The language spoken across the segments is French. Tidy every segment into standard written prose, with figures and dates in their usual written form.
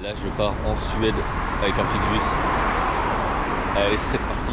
Là je pars en Suède avec un Flixbus. Allez c'est parti.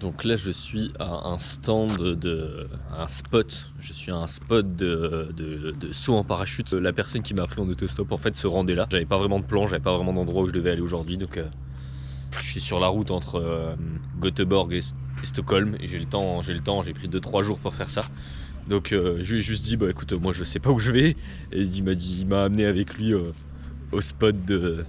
Donc là je suis à un stand un spot, je suis à un spot de saut en parachute. La personne qui m'a pris en autostop en fait se rendait là. J'avais pas vraiment de plan, j'avais pas vraiment d'endroit où je devais aller aujourd'hui, donc je suis sur la route entre Göteborg et Stockholm et j'ai le temps, j'ai pris 2-3 jours pour faire ça. Donc je lui ai juste dit bah écoute moi je sais pas où je vais et il m'a amené avec lui au spot de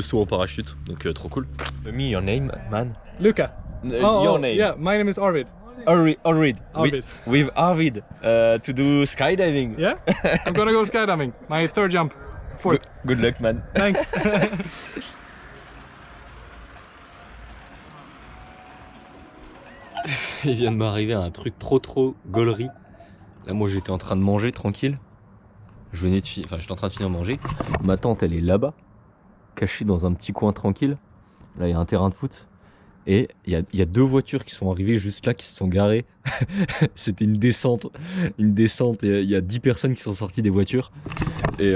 saut en parachute, donc trop cool. Tell me your name man. Luca. Your name. Yeah, my name is Arvid. Arvid. Arvid. With Arvid to do skydiving. Yeah? I'm gonna go skydiving. My third jump. Fourth. Good luck, man. Thanks. Il vient de m'arriver un truc trop gaulerie. Là, moi, j'étais en train de manger tranquille. J'étais en train de finir de manger. Ma tante, elle est là-bas, cachée dans un petit coin tranquille. Là, il y a un terrain de foot. Et il y a 2 voitures qui sont arrivées juste là, qui se sont garées. C'était une descente. Et il y a 10 personnes qui sont sorties des voitures. Et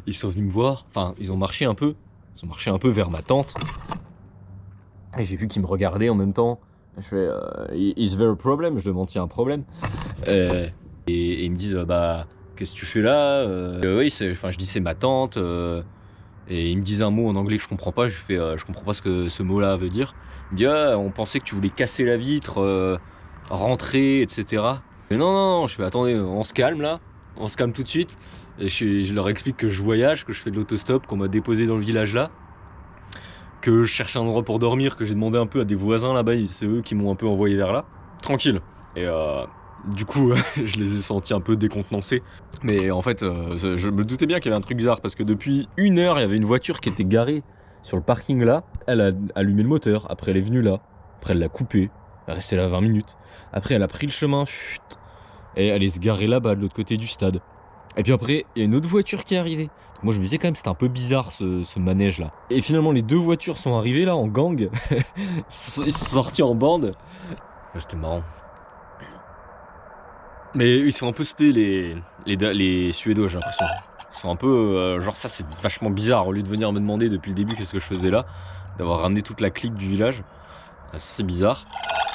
ils sont venus me voir. Enfin, ils ont marché un peu. Ils ont marché un peu vers ma tante. Et j'ai vu qu'ils me regardaient en même temps. Je fais is there a problem? Je demande s'il y a un problème. Et ils me disent bah qu'est-ce que tu fais là? Oui, je dis c'est ma tante. Et ils me disent un mot en anglais que je comprends pas. Je comprends pas ce que ce mot-là veut dire. Il me dit on pensait que tu voulais casser la vitre, rentrer, etc. Mais non. Je fais attendez, on se calme là, on se calme tout de suite. Et je leur explique que je voyage, que je fais de l'autostop, qu'on m'a déposé dans le village là, que je cherche un endroit pour dormir, que j'ai demandé un peu à des voisins là-bas. C'est eux qui m'ont un peu envoyé vers là, tranquille. Et du coup, je les ai sentis un peu décontenancés. Mais en fait, je me doutais bien qu'il y avait un truc bizarre parce que depuis 1 heure, il y avait une voiture qui était garée sur le parking là. Elle a allumé le moteur, après elle est venue là, après elle l'a coupé, elle est restée là 20 minutes. Après elle a pris le chemin, et elle est se garer là-bas de l'autre côté du stade. Et puis après, il y a une autre voiture qui est arrivée. Donc moi je me disais quand même c'était un peu bizarre ce manège là. Et finalement les 2 voitures sont arrivées là en gang. Ils sont sortis en bande. Ouais, c'était marrant. Mais ils sont un peu spé les Suédois, j'ai l'impression. Ils sont un peu genre ça c'est vachement bizarre. Au lieu de venir me demander depuis le début qu'est-ce que je faisais là, d'avoir ramené toute la clique du village, c'est bizarre.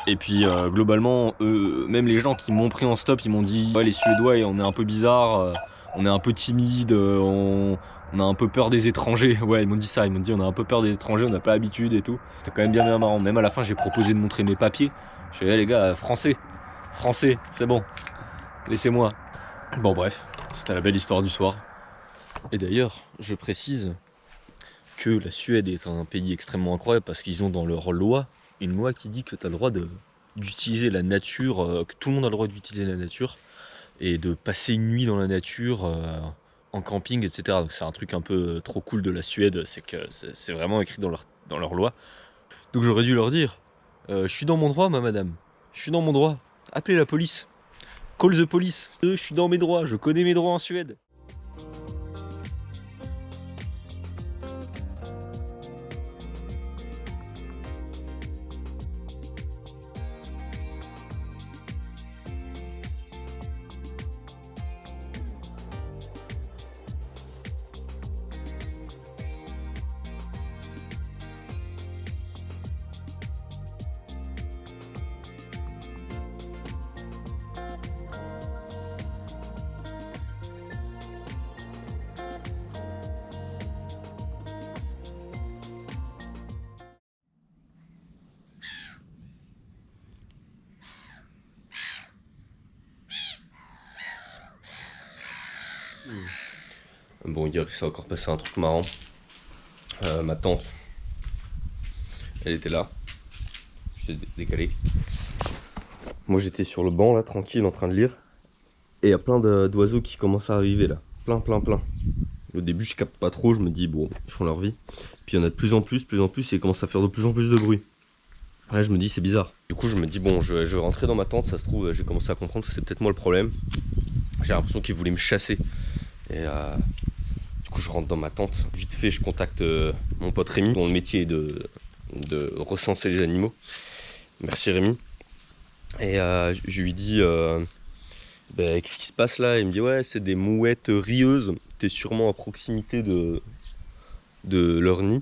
Et puis globalement même les gens qui m'ont pris en stop, ils m'ont dit ouais les Suédois on est un peu bizarre, on est un peu timide, on a un peu peur des étrangers. Ouais ils m'ont dit ça, ils m'ont dit on a un peu peur des étrangers, on n'a pas l'habitude et tout. C'était quand même bien marrant. Même à la fin j'ai proposé de montrer mes papiers. Je fais hey, les gars français c'est bon. Laissez-moi. Bon bref, c'était la belle histoire du soir. Et d'ailleurs, je précise que la Suède est un pays extrêmement incroyable parce qu'ils ont dans leur loi une loi qui dit que tu as le droit d'utiliser la nature, que tout le monde a le droit d'utiliser la nature et de passer une nuit dans la nature en camping, etc. Donc c'est un truc un peu trop cool de la Suède, c'est que c'est vraiment écrit dans leur loi. Donc j'aurais dû leur dire, je suis dans mon droit, madame, je suis dans mon droit, appelez la police. Call the police. Je suis dans mes droits, je connais mes droits en Suède. Bon, hier il s'est encore passé un truc marrant. Ma tante, elle était là. Je t'ai décalé. Moi j'étais sur le banc là, tranquille, en train de lire. Et il y a plein d'oiseaux qui commencent à arriver là. Plein. Au début je capte pas trop, je me dis bon, ils font leur vie. Puis il y en a de plus en plus, et ils commencent à faire de plus en plus de bruit. Là je me dis c'est bizarre. Du coup je me dis bon, je vais rentrer dans ma tente, ça se trouve j'ai commencé à comprendre que c'est peut-être moi le problème. J'ai l'impression qu'ils voulaient me chasser. Et du coup je rentre dans ma tente. Vite fait je contacte mon pote Rémi, dont le métier est de recenser les animaux. Merci Rémi. Et je lui dis qu'est-ce qui se passe là? Il me dit ouais c'est des mouettes rieuses. T'es sûrement à proximité de leur nid.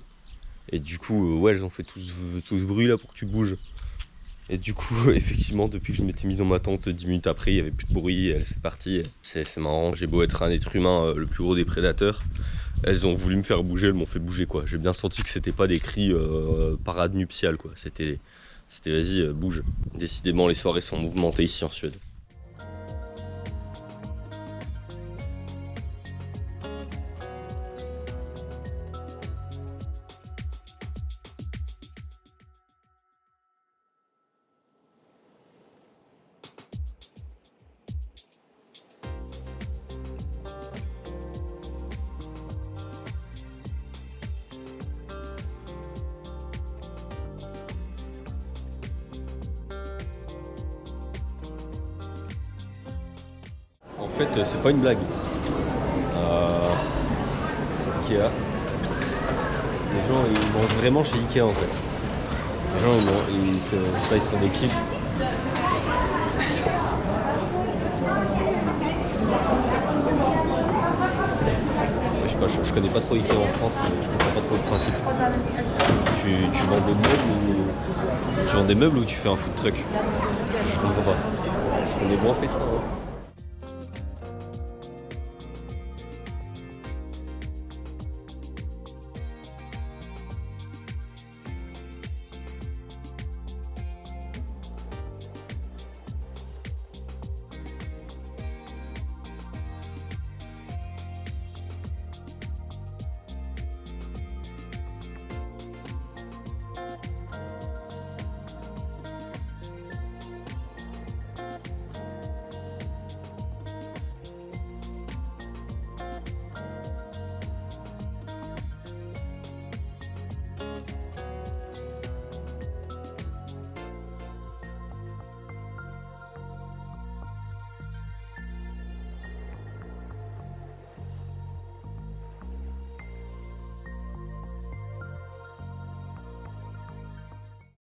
Et du coup ouais elles ont fait tout ce bruit là pour que tu bouges. Et du coup effectivement depuis que je m'étais mis dans ma tente 10 minutes après il n'y avait plus de bruit, elles sont parties. C'est marrant, j'ai beau être un être humain le plus gros des prédateurs, elles ont voulu me faire bouger, elles m'ont fait bouger quoi. J'ai bien senti que c'était pas des cris parade nuptiale quoi, c'était vas-y bouge. Décidément les soirées sont mouvementées ici en Suède. En fait, c'est pas une blague. Ikea. Les gens ils mangent vraiment chez Ikea en fait. Les gens ils sont des kiffs. Je sais pas, je connais pas trop Ikea en France, mais je comprends pas trop le principe. Tu vends des meubles ou tu fais un food truck? Je comprends pas. Est-ce qu'on est bon en fait ça?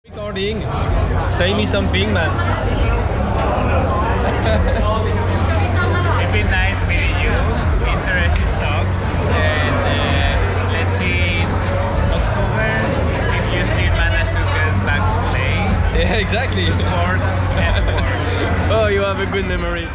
Recording. Say me something, man. It's been nice meeting you. Interesting talks, and let's see in October if you still manage to get back to play. Yeah, exactly. Sports and work. Oh, you have a good memory.